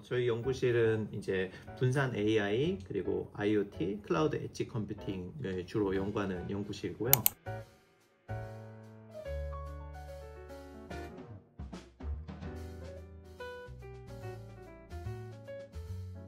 저희 연구실은 이제 분산 AI 그리고 IoT, 클라우드 엣지 컴퓨팅을 주로 연구하는 연구실이고요.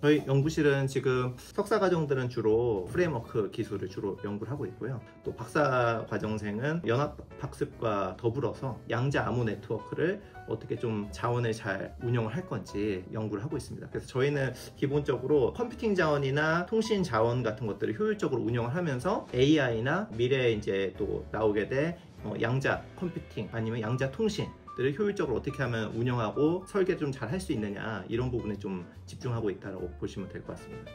저희 연구실은 지금 석사 과정들은 주로 프레임워크 기술을 주로 연구를 하고 있고요. 또 박사 과정생은 연합학습과 더불어서 양자 암호 네트워크를 어떻게 좀 자원을 잘 운영을 할 건지 연구를 하고 있습니다. 그래서 저희는 기본적으로 컴퓨팅 자원이나 통신 자원 같은 것들을 효율적으로 운영을 하면서 AI나 미래에 이제 또 나오게 될 양자 컴퓨팅 아니면 양자 통신 를 효율적으로 어떻게 하면 운영하고 설계 좀 잘 할 수 있느냐, 이런 부분에 좀 집중하고 있다고 보시면 될 것 같습니다.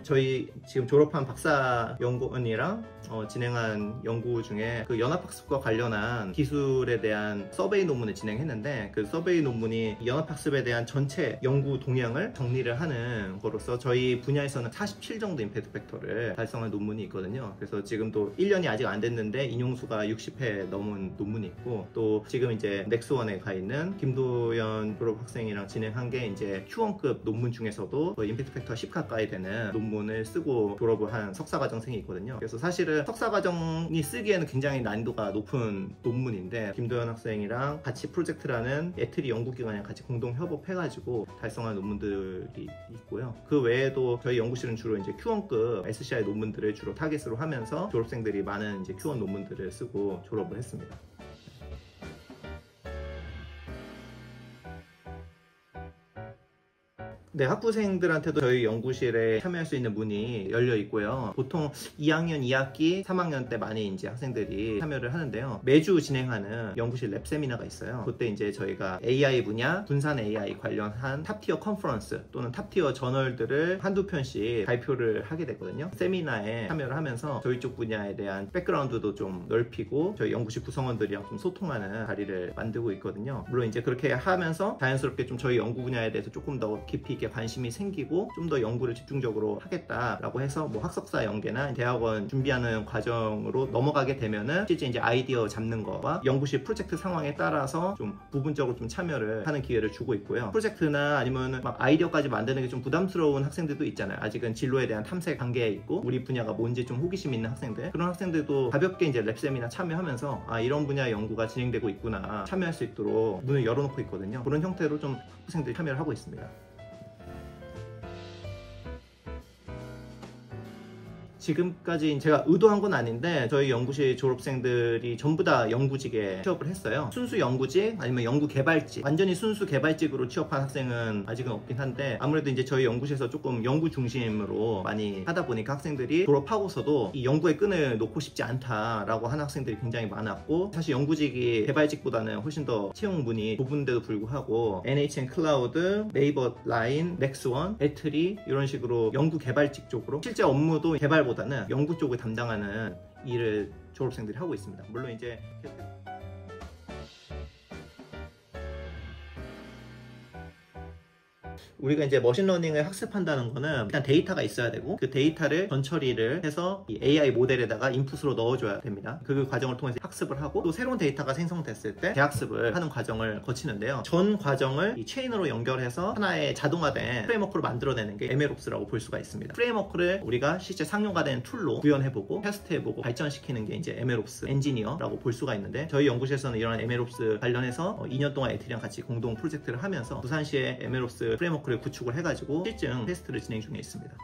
저희 지금 졸업한 박사 연구원이랑 진행한 연구 중에 그 연합학습과 관련한 기술에 대한 서베이 논문을 진행했는데, 그 서베이 논문이 연합학습에 대한 전체 연구 동향을 정리를 하는 거로서 저희 분야에서는 47 정도 임팩트 팩터를 달성한 논문이 있거든요. 그래서 지금도 1년이 아직 안 됐는데 인용수가 60회 넘은 논문이 있고, 또 지금 이제 넥스원에 가 있는 김도연 졸업 학생이랑 진행한 게 이제 Q1급 논문 중에서도 임팩트 팩터 10 가까이 되는 논문을 쓰고 졸업을 한 석사과정생이 있거든요. 그래서 사실은 석사과정이 쓰기에는 굉장히 난이도가 높은 논문인데, 김도연 학생이랑 같이 프로젝트라는 애트리 연구기관이랑 같이 공동 협업해가지고 달성한 논문들이 있고요. 그 외에도 저희 연구실은 주로 이제 Q1급 SCI 논문들을 주로 타겟으로 하면서 졸업생들이 많은 이제 Q1 논문들을 쓰고 졸업을 했습니다. 네, 학부생들한테도 저희 연구실에 참여할 수 있는 문이 열려 있고요. 보통 2학년 2학기, 3학년 때 많이 이제 학생들이 참여를 하는데요. 매주 진행하는 연구실 랩 세미나가 있어요. 그때 이제 저희가 AI 분야, 분산 AI 관련한 탑티어 컨퍼런스 또는 탑티어 저널들을 한두 편씩 발표를 하게 됐거든요. 세미나에 참여를 하면서 저희 쪽 분야에 대한 백그라운드도 좀 넓히고 저희 연구실 구성원들이랑 좀 소통하는 자리를 만들고 있거든요. 물론 이제 그렇게 하면서 자연스럽게 좀 저희 연구 분야에 대해서 조금 더 깊이 있게 관심이 생기고 좀 더 연구를 집중적으로 하겠다라고 해서 뭐 학석사 연계나 대학원 준비하는 과정으로 넘어가게 되면은 실제 이제 아이디어 잡는 거와 연구실 프로젝트 상황에 따라서 좀 부분적으로 좀 참여를 하는 기회를 주고 있고요. 프로젝트나 아니면 막 아이디어까지 만드는 게 좀 부담스러운 학생들도 있잖아요. 아직은 진로에 대한 탐색 단계에 있고 우리 분야가 뭔지 좀 호기심 있는 학생들, 그런 학생들도 가볍게 이제 랩 세미나 참여하면서 아, 이런 분야 연구가 진행되고 있구나, 참여할 수 있도록 문을 열어놓고 있거든요. 그런 형태로 좀 학생들이 참여를 하고 있습니다. 지금까지 제가 의도한 건 아닌데 저희 연구실 졸업생들이 전부 다 연구직에 취업을 했어요. 순수 연구직 아니면 연구 개발직, 완전히 순수 개발직으로 취업한 학생은 아직은 없긴 한데, 아무래도 이제 저희 연구실에서 조금 연구 중심으로 많이 하다 보니까 학생들이 졸업하고서도 이 연구의 끈을 놓고 싶지 않다라고 하는 학생들이 굉장히 많았고, 사실 연구직이 개발직보다는 훨씬 더 채용문이 좁은데도 불구하고 NHN 클라우드, 네이버 라인, 넥스원, 애트리 이런 식으로 연구 개발직 쪽으로 실제 업무도 개발보다 보다는 연구 쪽을 담당하는 일을 졸업생들이 하고 있습니다. 물론 이제 우리가 이제 머신러닝을 학습한다는 거는 일단 데이터가 있어야 되고, 그 데이터를 전처리를 해서 이 AI 모델에다가 인풋으로 넣어줘야 됩니다. 그 과정을 통해서 학습을 하고, 또 새로운 데이터가 생성됐을 때 재학습을 하는 과정을 거치는데요. 전 과정을 이 체인으로 연결해서 하나의 자동화된 프레임워크로 만들어내는 게 MLOps라고 볼 수가 있습니다. 프레임워크를 우리가 실제 상용화된 툴로 구현해보고 테스트해보고 발전시키는 게 이제 MLOps 엔지니어라고 볼 수가 있는데, 저희 연구실에서는 이런 MLOps 관련해서 2년 동안 애트리랑 같이 공동 프로젝트를 하면서 부산시의 MLOps 프레임워크를 구축을 해가지고 실증 테스트를 진행 중에 있습니다.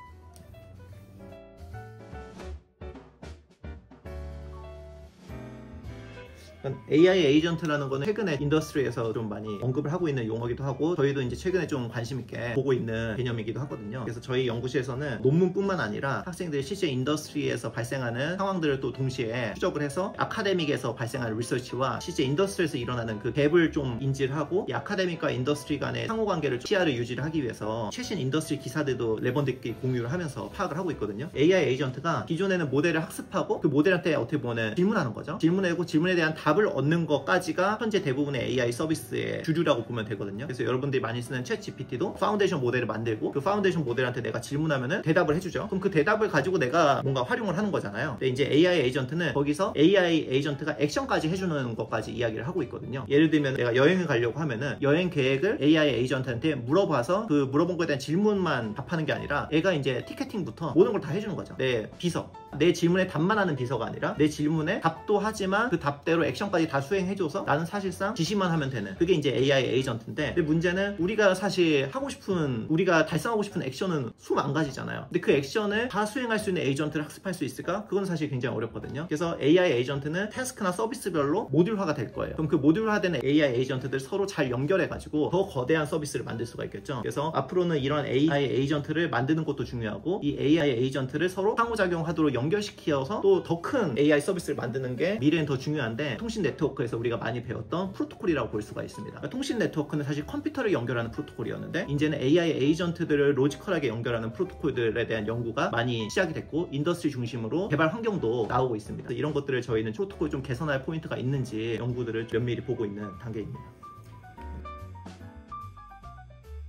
AI 에이전트라는 거는 최근에 인더스트리에서 좀 많이 언급을 하고 있는 용어기도 하고, 저희도 이제 최근에 좀 관심 있게 보고 있는 개념이기도 하거든요. 그래서 저희 연구실에서는 논문뿐만 아니라 학생들이 실제 인더스트리에서 발생하는 상황들을 또 동시에 추적을 해서 아카데믹에서 발생하는 리서치와 실제 인더스트리에서 일어나는 그 갭을 좀 인지를 하고, 이 아카데믹과 인더스트리 간의 상호관계를 PR을 유지를 하기 위해서 최신 인더스트리 기사들도 랩원들끼리 공유를 하면서 파악을 하고 있거든요. AI 에이전트가 기존에는 모델을 학습하고 그 모델한테 어떻게 보면 질문하는 거죠. 질문하고 질문에 대한 답을 답을 얻는 것까지가 현재 대부분의 AI 서비스의 주류라고 보면 되거든요. 그래서 여러분들이 많이 쓰는 챗 GPT도 파운데이션 모델을 만들고 그 파운데이션 모델한테 내가 질문하면은 대답을 해주죠. 그럼 그 대답을 가지고 내가 뭔가 활용을 하는 거잖아요. 근데 이제 AI 에이전트는 거기서 AI 에이전트가 액션까지 해주는 것까지 이야기를 하고 있거든요. 예를 들면 내가 여행을 가려고 하면은 여행 계획을 AI 에이전트한테 물어봐서 그 물어본 거에 대한 질문만 답하는 게 아니라 얘가 이제 티켓팅부터 모든 걸 다 해주는 거죠. 내 비서, 내 질문에 답만 하는 비서가 아니라 내 질문에 답도 하지만 그 답대로 액션까지 다 수행해줘서 나는 사실상 지시만 하면 되는, 그게 이제 AI 에이전트인데, 근데 문제는 우리가 사실 하고 싶은, 우리가 달성하고 싶은 액션은 수만 가지잖아요. 근데 그 액션을 다 수행할 수 있는 에이전트를 학습할 수 있을까? 그건 사실 굉장히 어렵거든요. 그래서 AI 에이전트는 태스크나 서비스별로 모듈화가 될 거예요. 그럼 그 모듈화되는 AI 에이전트들 서로 잘 연결해가지고 더 거대한 서비스를 만들 수가 있겠죠. 그래서 앞으로는 이런 AI 에이전트를 만드는 것도 중요하고, 이 AI 에이전트를 서로 상호작용하도록 연결시켜서 또 더 큰 AI 서비스를 만드는 게 미래엔 더 중요한데, 통신 네트워크에서 우리가 많이 배웠던 프로토콜이라고 볼 수가 있습니다. 그러니까 통신 네트워크는 사실 컴퓨터를 연결하는 프로토콜이었는데, 이제는 AI 에이전트들을 로지컬하게 연결하는 프로토콜들에 대한 연구가 많이 시작이 됐고, 인더스트리 중심으로 개발 환경도 나오고 있습니다. 이런 것들을 저희는 프로토콜 좀 개선할 포인트가 있는지 연구들을 면밀히 보고 있는 단계입니다.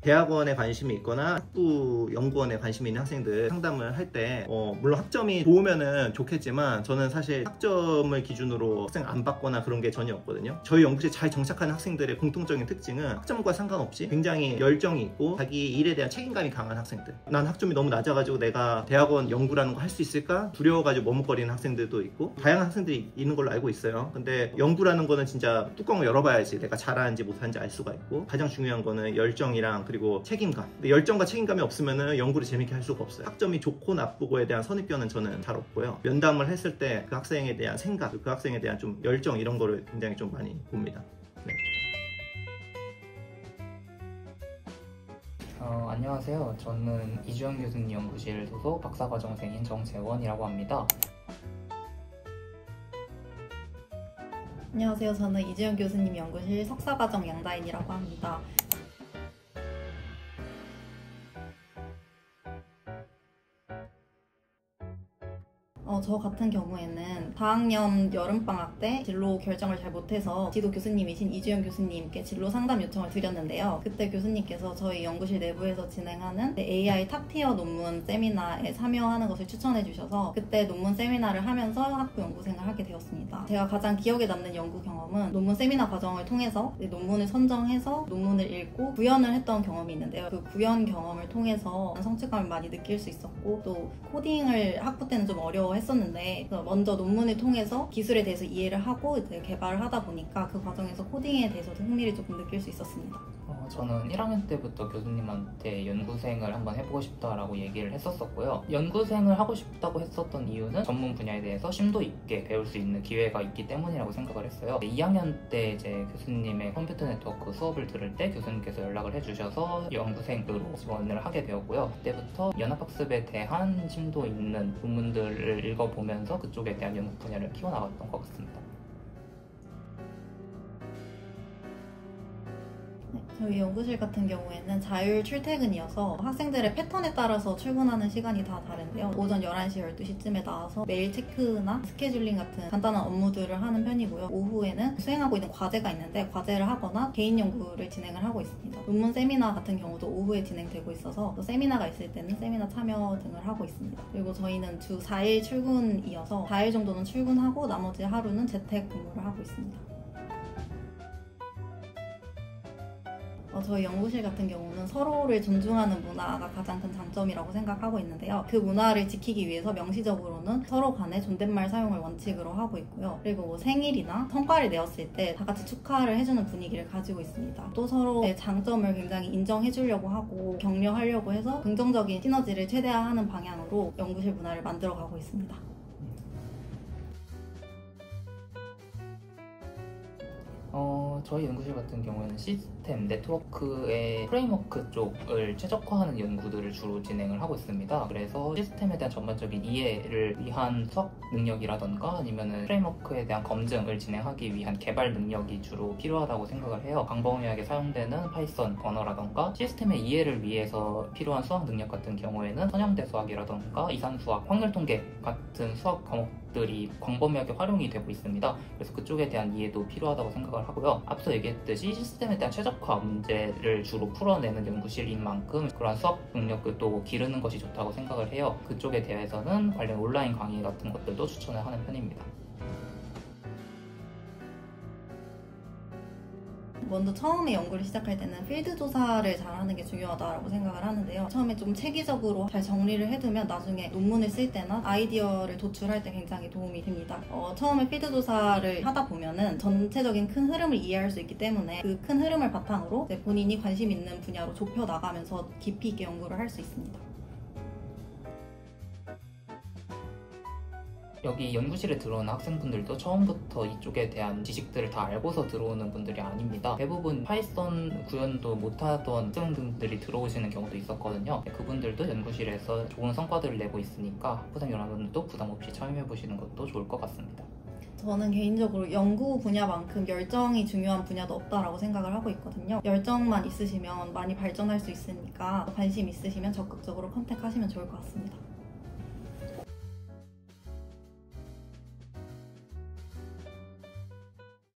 대학원에 관심이 있거나 학부 연구원에 관심이 있는 학생들 상담을 할 때 물론 학점이 좋으면은 좋겠지만, 저는 사실 학점을 기준으로 학생 안 받거나 그런 게 전혀 없거든요. 저희 연구실에 잘 정착하는 학생들의 공통적인 특징은 학점과 상관없이 굉장히 열정이 있고 자기 일에 대한 책임감이 강한 학생들. 난 학점이 너무 낮아가지고 내가 대학원 연구라는 거 할 수 있을까? 두려워가지고 머뭇거리는 학생들도 있고, 다양한 학생들이 있는 걸로 알고 있어요. 근데 연구라는 거는 진짜 뚜껑을 열어봐야지 내가 잘하는지 못하는지 알 수가 있고, 가장 중요한 거는 열정이랑 그리고 책임감. 근데 열정과 책임감이 없으면은 연구를 재밌게 할 수가 없어요. 학점이 좋고 나쁘고에 대한 선입견은 저는 잘 없고요. 면담을 했을 때 그 학생에 대한 생각, 그 학생에 대한 좀 열정, 이런 거를 굉장히 좀 많이 봅니다. 네. 안녕하세요. 저는 이주영 교수님 연구실 소속 박사과정생인 정재원이라고 합니다. 안녕하세요. 저는 이주영 교수님 연구실 석사과정 양다인이라고 합니다. 저 같은 경우에는 4학년 여름방학 때 진로 결정을 잘 못해서 지도 교수님이신 이주영 교수님께 진로 상담 요청을 드렸는데요. 그때 교수님께서 저희 연구실 내부에서 진행하는 AI 탑티어 논문 세미나에 참여하는 것을 추천해 주셔서 그때 논문 세미나를 하면서 학부 연구생을 하게 되었습니다. 제가 가장 기억에 남는 연구 경험은 논문 세미나 과정을 통해서 논문을 선정해서 논문을 읽고 구현을 했던 경험이 있는데요. 그 구현 경험을 통해서 성취감을 많이 느낄 수 있었고, 또 코딩을 학부 때는 좀 어려워했었는데 먼저 논문을 통해서 기술에 대해서 이해를 하고 이제 개발을 하다 보니까 그 과정에서 코딩에 대해서도 흥미를 조금 느낄 수 있었습니다. 저는 1학년 때부터 교수님한테 연구생을 한번 해보고 싶다라고 얘기를 했었고요. 연구생을 하고 싶다고 했었던 이유는 전문 분야에 대해서 심도 있게 배울 수 있는 기회가 있기 때문이라고 생각을 했어요. 2학년 때 이제 교수님의 컴퓨터 네트워크 수업을 들을 때 교수님께서 연락을 해주셔서 연구생으로 지원을 하게 되었고요. 그때부터 연합학습에 대한 심도 있는 논문들을 읽어보면서 그쪽에 대한 연구 분야를 키워나갔던 것 같습니다. 저희 연구실 같은 경우에는 자율 출퇴근이어서 학생들의 패턴에 따라서 출근하는 시간이 다 다른데요. 오전 11시, 12시쯤에 나와서 메일 체크나 스케줄링 같은 간단한 업무들을 하는 편이고요. 오후에는 수행하고 있는 과제가 있는데 과제를 하거나 개인 연구를 진행을 하고 있습니다. 논문 세미나 같은 경우도 오후에 진행되고 있어서 또 세미나가 있을 때는 세미나 참여 등을 하고 있습니다. 그리고 저희는 주 4일 출근이어서 4일 정도는 출근하고 나머지 하루는 재택 근무를 하고 있습니다. 저희 연구실 같은 경우는 서로를 존중하는 문화가 가장 큰 장점이라고 생각하고 있는데요. 그 문화를 지키기 위해서 명시적으로는 서로 간에 존댓말 사용을 원칙으로 하고 있고요. 그리고 뭐 생일이나 성과를 내었을 때 다 같이 축하를 해주는 분위기를 가지고 있습니다. 또 서로의 장점을 굉장히 인정해주려고 하고 격려하려고 해서 긍정적인 시너지를 최대화하는 방향으로 연구실 문화를 만들어가고 있습니다. 저희 연구실 같은 경우에는 시스템, 네트워크의 프레임워크 쪽을 최적화하는 연구들을 주로 진행을 하고 있습니다. 그래서 시스템에 대한 전반적인 이해를 위한 수학 능력이라던가 아니면 프레임워크에 대한 검증을 진행하기 위한 개발 능력이 주로 필요하다고 생각을 해요. 광범위하게 사용되는 파이썬 언어라던가 시스템의 이해를 위해서 필요한 수학 능력 같은 경우에는 선형대 수학이라던가 이산수학, 확률통계 같은 수학 과목들이 광범위하게 활용이 되고 있습니다. 그래서 그쪽에 대한 이해도 필요하다고 생각을 하고요. 앞서 얘기했듯이 시스템에 대한 최적화 문제를 주로 풀어내는 연구실인 만큼 그러한 수학 능력을 또 기르는 것이 좋다고 생각을 해요. 그쪽에 대해서는 관련 온라인 강의 같은 것들도 추천을 하는 편입니다. 먼저 처음에 연구를 시작할 때는 필드 조사를 잘하는 게 중요하다고 생각을 하는데요. 처음에 좀 체계적으로 잘 정리를 해두면 나중에 논문을 쓸 때나 아이디어를 도출할 때 굉장히 도움이 됩니다. 처음에 필드 조사를 하다 보면은 전체적인 큰 흐름을 이해할 수 있기 때문에 그 큰 흐름을 바탕으로 본인이 관심 있는 분야로 좁혀 나가면서 깊이 있게 연구를 할 수 있습니다. 여기 연구실에 들어오는 학생분들도 처음부터 이쪽에 대한 지식들을 다 알고서 들어오는 분들이 아닙니다. 대부분 파이썬 구현도 못하던 학생분들이 들어오시는 경우도 있었거든요. 그분들도 연구실에서 좋은 성과들을 내고 있으니까 학부생 여러분들도 부담 없이 참여해보시는 것도 좋을 것 같습니다. 저는 개인적으로 연구 분야만큼 열정이 중요한 분야도 없다라고 생각을 하고 있거든요. 열정만 있으시면 많이 발전할 수 있으니까 관심 있으시면 적극적으로 컨택하시면 좋을 것 같습니다.